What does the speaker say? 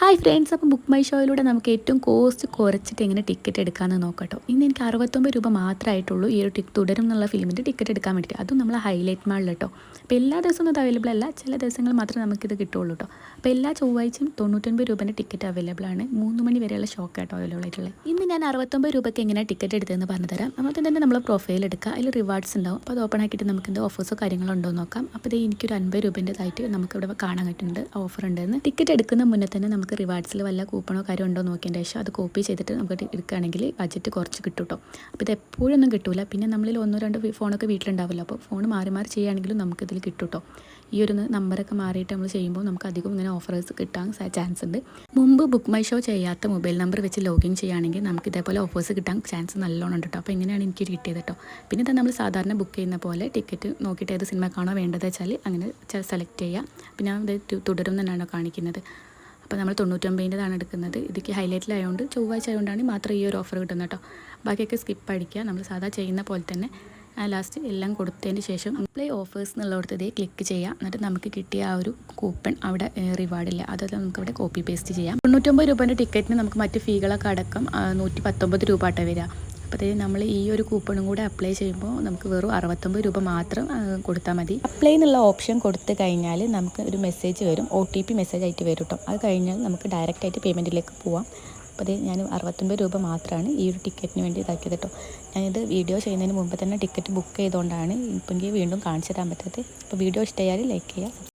Hi friends, അപ്പോൾ book my ഷോയിലൂടെ നമുക്ക് ഏറ്റവും കോസ്റ്റ് കുറച്ചിട്ട് എങ്ങനെ ടിക്കറ്റ് എടുക്കാമെന്ന് നോക്കട്ടോ. ഇന്ന് എനിക്ക് 69 രൂപ മാത്രമായിട്ടുള്ളൂ ഈ ഒരു തുടരും എന്നുള്ള ഫിലിമിൻ്റെ ടിക്കറ്റ് എടുക്കാൻ വേണ്ടിയിട്ട്. അതും നമ്മൾ ഹൈലൈറ്റ് മാളിൽ കേട്ടോ. അപ്പോൾ എല്ലാ ദിവസവും ഇത് അവൈലബിൾ അല്ല, ചില ദിവസങ്ങൾ മാത്രമേ നമുക്കിത് കിട്ടുള്ളൂ കേട്ടോ. അപ്പോൾ എല്ലാ ചൊവ്വാഴ്ചയും 99 രൂപേൻ്റെ ടിക്കറ്റ് അവൈലബിൾ ആണ്. 3 മണി വരെയുള്ള ഷോക്ക് കേട്ടോ അവൈലബിൾ ആയിട്ടുള്ളത്. ഇന്ന് ഞാൻ 69 രൂപയ്ക്ക് എങ്ങനെ ടിക്കറ്റ് എടുത്തതെന്ന് പറഞ്ഞു തരാം. അപ്പോൾ തന്നെ നമ്മൾ പ്രൊഫൈൽ എടുക്കുക, അതിൽ റിവാർഡ്സ് ഉണ്ടാവും. അപ്പോൾ അത് ഓപ്പൺ ആക്കിയിട്ട് നമുക്ക് എന്ത് ഓഫേഴ്സോ കാര്യങ്ങളോ ഉണ്ടോ എന്ന് നോക്കാം. അപ്പോൾ ഇത് എനിക്കൊരു 50 രൂപേൻ്റെതായിട്ട് നമുക്കിവിടെ കാണാൻ പറ്റുന്നുണ്ട് ഓഫർ ഉണ്ടെന്ന്. ടിക്കറ്റ് എടുക്കുന്ന മുന്നേ തന്നെ നമുക്ക് റിവാർഡ്സിൽ വല്ല കൂപ്പണോ കാര്യം ഉണ്ടോ നോക്കിയതിൻ്റെ ശേഷം അത് കോപ്പി ചെയ്തിട്ട് നമുക്ക് എടുക്കുകയാണെങ്കിൽ ബഡ്ജറ്റ് കുറച്ച് കിട്ടും കേട്ടോ. അപ്പോൾ ഇത് എപ്പോഴൊന്നും കിട്ടില്ല. പിന്നെ നമ്മളിൽ 1-2 ഫോണൊക്കെ വീട്ടിലുണ്ടാവില്ല. അപ്പോൾ ഫോൺ മാറി മാറി ചെയ്യുകയാണെങ്കിലും നമുക്കിതിൽ കിട്ടും കേട്ടോ. ഈ ഒരു നമ്പറൊക്കെ മാറിയിട്ട് നമ്മൾ ചെയ്യുമ്പോൾ നമുക്ക് അധികം ഇങ്ങനെ ഓഫേഴ്സ് കിട്ടാൻ ചാൻസ് ഉണ്ട്. മുമ്പ് ബുക്ക് മൈ ഷോ ചെയ്യാത്ത മൊബൈൽ നമ്പർ വെച്ച് ലോഗിൻ ചെയ്യുകയാണെങ്കിൽ നമുക്ക് ഇതേപോലെ ഓഫേഴ്സ് കിട്ടാൻ ചാൻസ് നല്ലോണം ഉണ്ട് കേട്ടോ. അപ്പോൾ ഇങ്ങനെയാണ് എനിക്ക് കിട്ടിയത് കേട്ടോ. പിന്നെ തന്നെ നമ്മൾ സാധാരണ ബുക്ക് ചെയ്യുന്ന പോലെ ടിക്കറ്റ് നോക്കിയിട്ട് ഏത് സിനിമക്കാണോ വേണ്ടത് വെച്ചാൽ അങ്ങനെ സെലക്ട് ചെയ്യുക. പിന്നെ ഇത് തുടരും തന്നെയാണോ കാണിക്കുന്നത്. അപ്പോൾ നമ്മൾ 99ൻ്റെതാണ് എടുക്കുന്നത്. ഇതിക്ക് ഹൈലൈറ്റിലായതുകൊണ്ട് ചൊവ്വാഴ്ച ആയതുകൊണ്ടാണ് മാത്രം ഈ ഒരു ഓഫർ കിട്ടുന്നത് കേട്ടോ. ബാക്കിയൊക്കെ സ്കിപ്പ് അടിക്കുക. നമ്മൾ സാധാ ചെയ്യുന്ന പോലെ തന്നെ ലാസ്റ്റ് എല്ലാം കൊടുത്തതിന് ശേഷം അപ്ലൈ ഓഫേഴ്സ് എന്നുള്ളിടത്ത് ഇതേ ക്ലിക്ക് ചെയ്യാം. എന്നിട്ട് നമുക്ക് കിട്ടിയ ആ ഒരു കൂപ്പൺ അവിടെ റിവാർഡില്ല, അതെല്ലാം നമുക്ക് ഇവിടെ കോപ്പി പേസ്റ്റ് ചെയ്യാം. 99 രൂപേൻ്റെ ടിക്കറ്റിന് നമുക്ക് മറ്റ് ഫീകളൊക്കെ അടക്കം 119 രൂപ ആട്ടെ വരിക. അപ്പോൾ നമ്മൾ ഈ ഒരു കൂപ്പണും കൂടെ അപ്ലൈ ചെയ്യുമ്പോൾ നമുക്ക് വെറും 69 രൂപ മാത്രം കൊടുത്താൽ മതി. അപ്ലൈ എന്നുള്ള ഓപ്ഷൻ കൊടുത്തു കഴിഞ്ഞാൽ നമുക്ക് ഒരു മെസ്സേജ് വരും, OTP മെസ്സേജ് ആയിട്ട് വരും കേട്ടോ. അത് കഴിഞ്ഞാൽ നമുക്ക് ഡയറക്റ്റായിട്ട് പേയ്മെൻറ്റിലേക്ക് പോവാം. അപ്പോൾ ഞാൻ 69 രൂപ മാത്രമാണ് ഈ ഒരു ടിക്കറ്റിന് വേണ്ടി ഇതാക്കിയത് കേട്ടോ. ഞാനിത് വീഡിയോ ചെയ്യുന്നതിന് മുമ്പ് തന്നെ ടിക്കറ്റ് ബുക്ക് ചെയ്തുകൊണ്ടാണ് ഇപ്പം എനിക്ക് വീണ്ടും കാണിച്ചു തരാൻ പറ്റാത്തത്. അപ്പോൾ വീഡിയോ ഇഷ്ടമായാൽ ലൈക്ക് ചെയ്യുക.